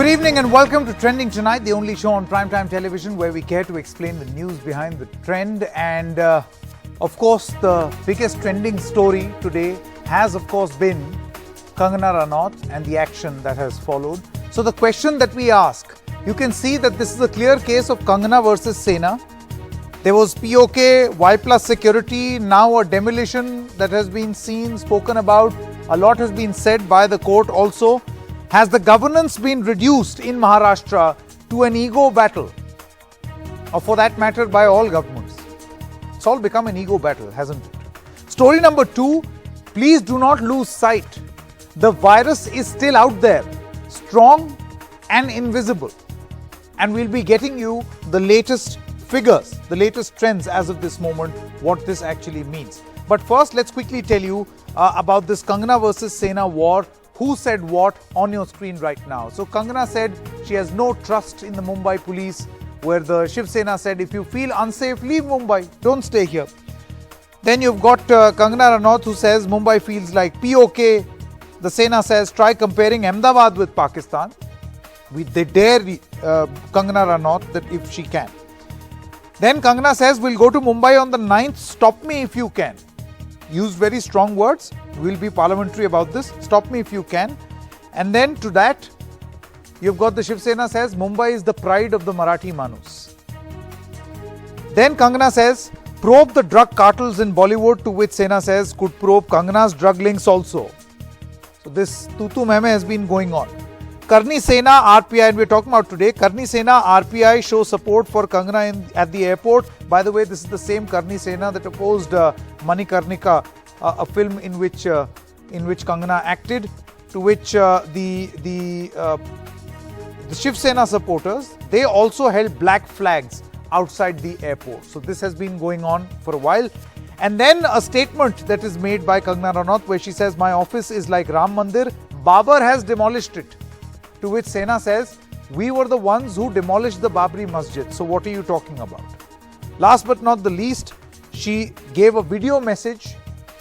Good evening and welcome to Trending Tonight, the only show on primetime television where we care to explain the news behind the trend. And of course, the biggest trending story today has of course been Kangana Ranaut and the action that has followed. So the question that we ask, you can see that this is a clear case of Kangana versus Sena. There was POK, Y plus security, now a demolition that has been seen, spoken about. A lot has been said by the court also. Has the governance been reduced in Maharashtra to an ego battle? Or for that matter, by all governments? It's all become an ego battle, hasn't it? Story number 2, please do not lose sight. The virus is still out there, strong and invisible. And we'll be getting you the latest figures, the latest trends as of this moment, what this actually means. But first, let's quickly tell you about this Kangana versus Sena war. Who said what on your screen right now? So Kangana said she has no trust in the Mumbai police, where the Shiv Sena said, if you feel unsafe, leave Mumbai, don't stay here. Then you've got Kangana Ranaut who says Mumbai feels like POK. The Sena says try comparing Ahmedabad with Pakistan. They dare Kangana Ranaut that if she can. Then Kangana says we'll go to Mumbai on the 9th, stop me if you can. Used very strong words. We'll be parliamentary about this. Stop me if you can. And then to that, you've got the Shiv Sena says Mumbai is the pride of the Marathi Manus. Then Kangana says probe the drug cartels in Bollywood, to which Sena says could probe Kangana's drug links also. So this tutu meme has been going on. Karni Sena, RPI, and we're talking about today. Karni Sena, RPI show support for Kangana at the airport. By the way, this is the same Karni Sena that opposed Manikarnika, a film in which Kangana acted, to which the Shiv Sena supporters, they also held black flags outside the airport. So this has been going on for a while. And then a statement that is made by Kangana Ranaut where she says, my office is like Ram Mandir, Babur has demolished it. To which Sena says, we were the ones who demolished the Babri Masjid. So what are you talking about? Last but not the least, she gave a video message.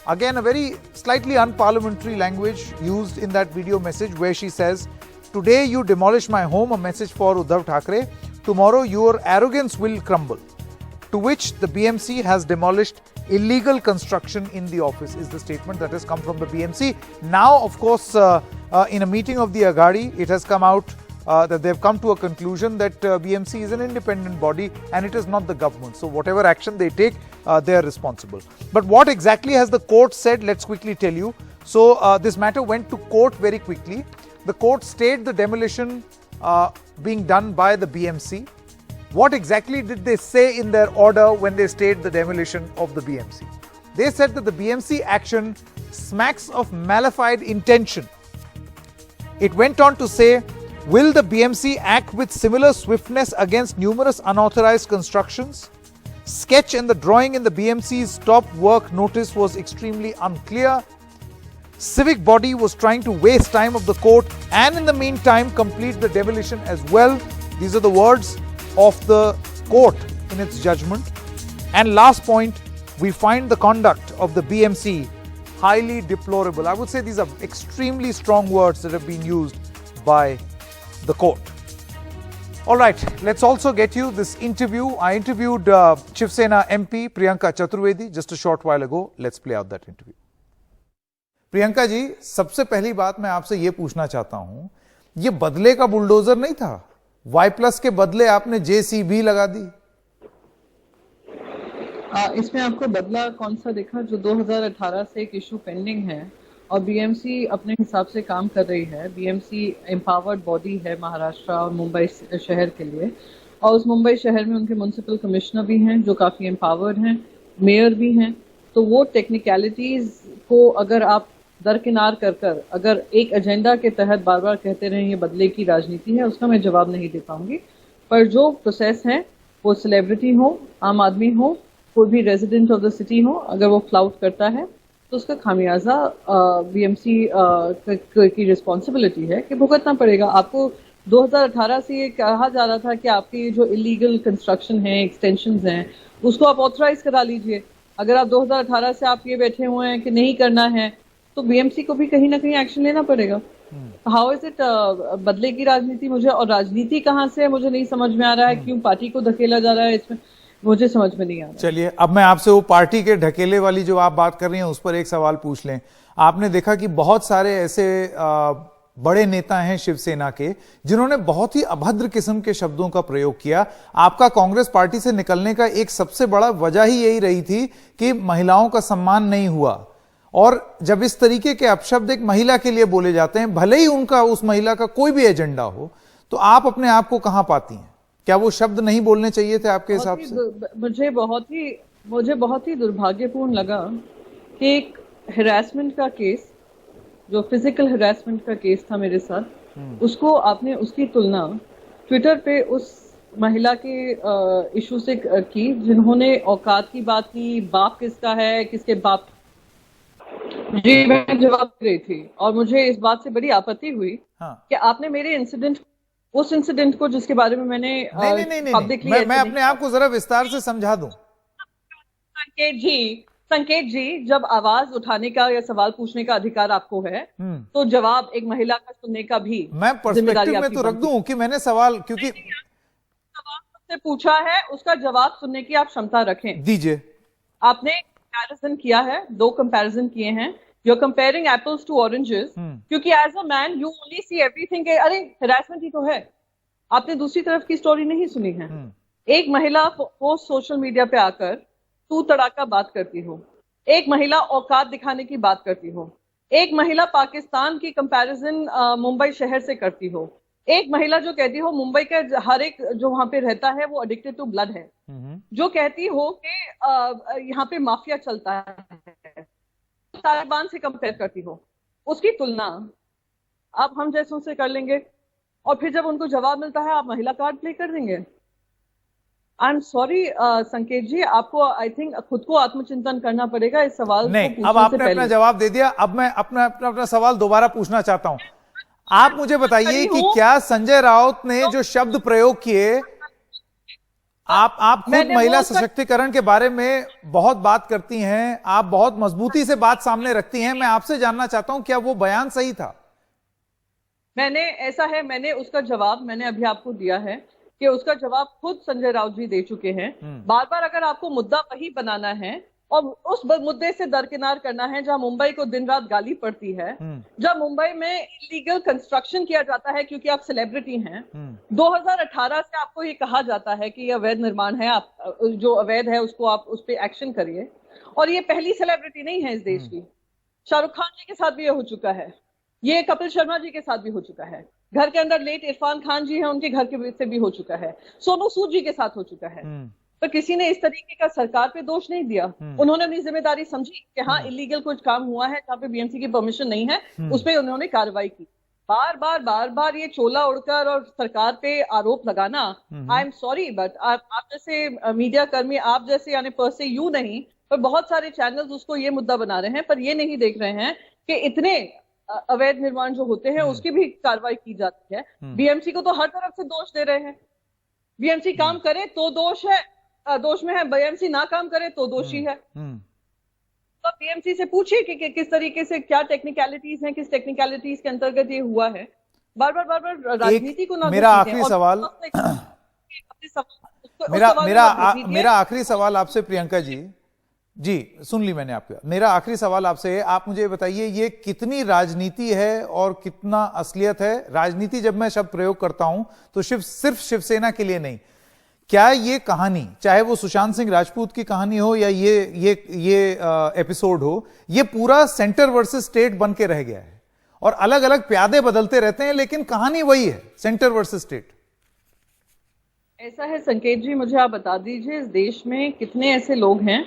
Again, a very slightly unparliamentary language used in that video message where she says, today you demolish my home, a message for Uddhav Thackeray. Tomorrow your arrogance will crumble. To which the BMC has demolished illegal construction in the office, is the statement that has come from the BMC. Now, of course, in a meeting of the Agadi, it has come out that they've come to a conclusion that BMC is an independent body and it is not the government. So whatever action they take, they are responsible. But what exactly has the court said? Let's quickly tell you. So this matter went to court very quickly. The court stayed the demolition being done by the BMC. What exactly did they say in their order when they stayed the demolition of the BMC? They said that the BMC action smacks of malified intention. It went on to say, will the BMC act with similar swiftness against numerous unauthorized constructions? Sketch and the drawing in the BMC's stop work notice was extremely unclear. Civic body was trying to waste time of the court and in the meantime complete the demolition as well. These are the words of the court in its judgment. And last point, we find the conduct of the BMC highly deplorable. I would say these are extremely strong words that have been used by the court. All right, let's also get you this interview. I interviewed Shiv Sena MP Priyanka Chaturvedi just a short while ago. Let's play out that interview. Priyanka ji, सबसे पहली बात मैं आपसे ये पूछना चाहता हूं, ये बदले का बुलडोजर नहीं था? Y+ के बदले आपने JCB लगा दी। इसमें आपको बदला कौन सा देखा? जो 2018 से एक इशू पेंडिंग है और BMC अपने हिसाब से काम कर रही है। BMC एम्पावर्ड बॉडी है महाराष्ट्र और मुंबई शहर के लिए, और उस मुंबई शहर में उनके म्युनिसिपल कमिश्नर भी हैं जो काफी एम्पावर्ड हैं, मेयर भी हैं। तो वो टेक्निकलिटीज को अगर आप दरकिनार कर अगर एक एजेंडा के तहत बार बार कहते रहे ये बदले की राजनीति है, उसका मैं जवाब नहीं दे पाऊंगी। पर जो प्रोसेस है, वो सेलिब्रिटी हो, आम आदमी हो, कोई भी रेजिडेंट ऑफ द सिटी हो, अगर वो फ्लाउट करता है तो उसका खामियाजा BMC की रिस्पॉन्सिबिलिटी है कि भुगतना पड़ेगा। आपको 2018 से ये कहा जा रहा था कि आपकी जो इलीगल कंस्ट्रक्शन है, एक्सटेंशंस हैं, उसको आप ऑथराइज करा लीजिए। अगर आप 2018 से आप ये बैठे हुए हैं कि नहीं करना है, तो BMC को भी कहीं ना कहीं एक्शन लेना पड़ेगा। हाउ इज इट बदले की राजनीति? मुझे और राजनीति कहाँ से है मुझे नहीं समझ में आ रहा है। क्यों पार्टी को धकेला जा रहा है इसमें, मुझे समझ में नहीं आ रहा। चलिए अब मैं आपसे वो पार्टी के ढकेले वाली जो आप बात कर रही हैं उस पर एक सवाल पूछ लें। आपने देखा कि बहुत सारे ऐसे बड़े नेता हैं शिवसेना के जिन्होंने बहुत ही अभद्र किस्म के शब्दों का प्रयोग किया। आपका कांग्रेस पार्टी से निकलने का एक सबसे बड़ा वजह ही यही रही थी कि महिलाओं का सम्मान नहीं हुआ। और जब इस तरीके के अपशब्द एक महिला के लिए बोले जाते हैं, भले ही उनका उस महिला का कोई भी एजेंडा हो, तो आप अपने आप को कहां पाती हैं? क्या वो शब्द नहीं बोलने चाहिए थे आपके हिसाब से? मुझे बहुत ही दुर्भाग्यपूर्ण लगा कि एक हिरासमेंट का केस, जो फिजिकल हिरासमेंट का केस था मेरे साथ, उसको आपने उसकी तुलना ट्विटर पे उस महिला के इशू से की जिन्होंने औकात की बात की। बाप किसका है, किसके बाप? जी मैं जवाब दे रही थी और मुझे इस बात से बड़ी आपत्ति हुई कि आपने मेरे उस इंसिडेंट को जिसके बारे में मैंने नहीं, मैं अपने आप को जरा विस्तार से समझा दूं। संकेत जी, जब आवाज उठाने का या सवाल पूछने का अधिकार आपको है, तो जवाब एक महिला का सुनने का भी मैं पर्सपेक्टिव में तो रख दूं कि मैंने सवाल, क्योंकि सवाल पूछा है उसका जवाब सुनने की आप क्षमता रखें। दीजिए। आपने कंपैरिजन किया है, 2 कंपैरिजन किए हैं। You are comparing apples to oranges, क्योंकि as a man you only see everything. अरे हरासमेंट ही तो है, आपने दूसरी तरफ की स्टोरी नहीं सुनी है। एक महिला पोस्ट सोशल मीडिया पे आकर तू तड़ाका बात करती हो, एक महिला औकात दिखाने की बात करती हो, एक महिला पाकिस्तान की कंपैरिजन मुंबई शहर से करती हो, एक महिला जो कहती हो मुंबई का हर एक जो वहां पे रहता है वो एडिक्टेड टू ब्लड है, जो कहती हो कि यहाँ पे माफिया चलता है, तालिबान से कंपेयर करती हो, उसकी तुलना आप हम जैसों से कर लेंगे और फिर जब उनको जवाब मिलता है आप महिला कार्ड प्ले कर देंगे। आई एम सॉरी संकेत जी, आपको आई थिंक खुद को आत्मचिंतन करना पड़ेगा इस सवाल नहीं, अब आपने अपना जवाब दे दिया। अब मैं अपना सवाल दोबारा पूछना चाहता हूं। आप मुझे बताइए कि क्या संजय राउत ने जो शब्द प्रयोग किए, आप खुद महिला सशक्तिकरण के बारे में बहुत बात करती हैं, आप बहुत मजबूती से बात सामने रखती हैं, मैं आपसे जानना चाहता हूं क्या वो बयान सही था? मैंने उसका जवाब मैंने अभी आपको दिया है कि उसका जवाब खुद संजय राउत जी दे चुके हैं। बार बार अगर आपको मुद्दा वही बनाना है और उस मुद्दे से दरकिनार करना है जहां मुंबई को दिन रात गाली पड़ती है, जब मुंबई में इलीगल कंस्ट्रक्शन किया जाता है क्योंकि आप सेलिब्रिटी हैं, 2018 से आपको ये कहा जाता है कि ये अवैध निर्माण है, आप जो अवैध है उसको आप उस पर एक्शन करिए। और ये पहली सेलिब्रिटी नहीं है इस देश की, शाहरुख खान जी के साथ भी ये हो चुका है, ये कपिल शर्मा जी के साथ भी हो चुका है, घर के अंदर लेट इरफान खान जी हैं उनके घर के से भी हो चुका है, सोनू सूद जी के साथ हो चुका है। पर किसी ने इस तरीके का सरकार पे दोष नहीं दिया। उन्होंने अपनी जिम्मेदारी समझी कि हाँ इलीगल कुछ काम हुआ है जहाँ पे बीएमसी की परमिशन नहीं है, उस पर उन्होंने कार्रवाई की। बार बार ये चोला उड़कर और सरकार पे आरोप लगाना, आई एम सॉरी बट आप जैसे मीडिया कर्मी, आप जैसे यानी पर से यू नहीं पर बहुत सारे चैनल्स उसको ये मुद्दा बना रहे हैं, पर ये नहीं देख रहे हैं कि इतने अवैध निर्माण जो होते हैं उसकी भी कार्रवाई की जाती है। बीएमसी को तो हर तरफ से दोष दे रहे हैं, बीएमसी काम करे तो दोष है, दोष में है, बीएमसी ना काम करे तो दोषी है। तो बीएमसी से पूछिए कि किस तरीके से क्या टेक्निकलिटीज हैं, किस टेक्निकलिटीज के अंतर्गत ये हुआ है। बार बार राजनीति को ना, मेरा आखिरी सवाल मेरा आखिरी सवाल आपसे प्रियंका जी सुन ली मैंने आपका। मेरा आखिरी सवाल आपसे है, आप मुझे बताइए ये कितनी राजनीति है और कितना असलियत है? राजनीति जब मैं शब्द प्रयोग करता हूं तो सिर्फ शिवसेना के लिए नहीं, क्या ये कहानी, चाहे वो सुशांत सिंह राजपूत की कहानी हो या ये एपिसोड हो, ये पूरा सेंटर वर्सेस स्टेट बन के रह गया है और अलग अलग प्यादे बदलते रहते हैं लेकिन कहानी वही है, सेंटर वर्सेस स्टेट। ऐसा है संकेत जी, मुझे आप बता दीजिए इस देश में कितने ऐसे लोग हैं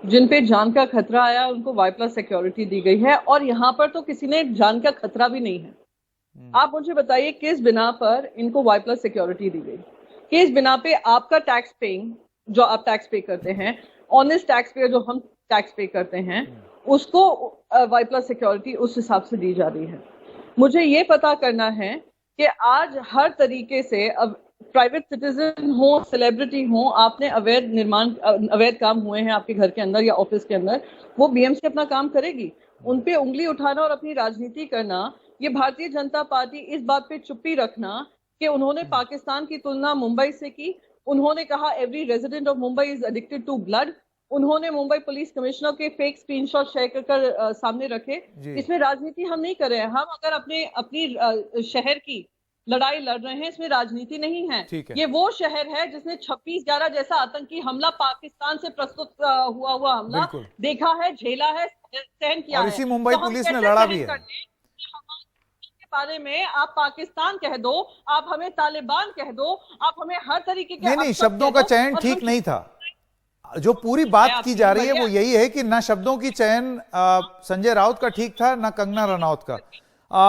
जिन पे जान का खतरा आया, उनको Y+ सिक्योरिटी दी गई है, और यहाँ पर तो किसी ने जान का खतरा भी नहीं है। आप मुझे बताइए किस बिना पर इनको Y+ सिक्योरिटी दी गई? किस बिना पे आपका टैक्स पेइंग, जो आप टैक्स पे करते हैं, ऑनेस्ट टैक्स पेयर जो हम टैक्स पे करते हैं, उसको Y+ सिक्योरिटी उस हिसाब से दी जा रही है? मुझे ये पता करना है कि आज हर तरीके से, अब प्राइवेट सिटीजन हो, सेलिब्रिटी हो, आपने अवैध काम हुए हैं आपके घर के अंदर या ऑफिस के अंदर, वो बीएमसी अपना काम करेगी? उनपे उंगली उठाना और अपनी राजनीति करना ये भारतीय जनता पार्टी इस बात पे चुप्पी रखना कि उन्होंने पाकिस्तान की तुलना मुंबई से की। उन्होंने कहा every resident of Mumbai is addicted to blood. उन्होंने मुंबई पुलिस कमिश्नर के फेक स्क्रीनशॉट शेयर कर सामने रखे। इसमें राजनीति हम नहीं कर रहे हैं। हम अगर अपनी शहर की लड़ाई लड़ रहे हैं, इसमें राजनीति नहीं है। ये वो शहर है जिसने 26/11 जैसा आतंकी हमला, पाकिस्तान से प्रस्तुत हुआ हमला देखा है, झेला है, सहन किया है। और इसी मुंबई पुलिस ने लड़ा भी है। बारे में आप पाकिस्तान कह दो, आप हमें तालिबान कह दो, आप हमें हर तरीके के नहीं, शब्दों का चयन ठीक नहीं था। जो पूरी बात की जा रही है वो यही है कि ना शब्दों की चयन संजय राउत का ठीक था, ना कंगना रनौत का।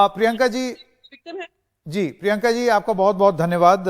प्रियंका जी, जी प्रियंका जी, आपका बहुत बहुत धन्यवाद।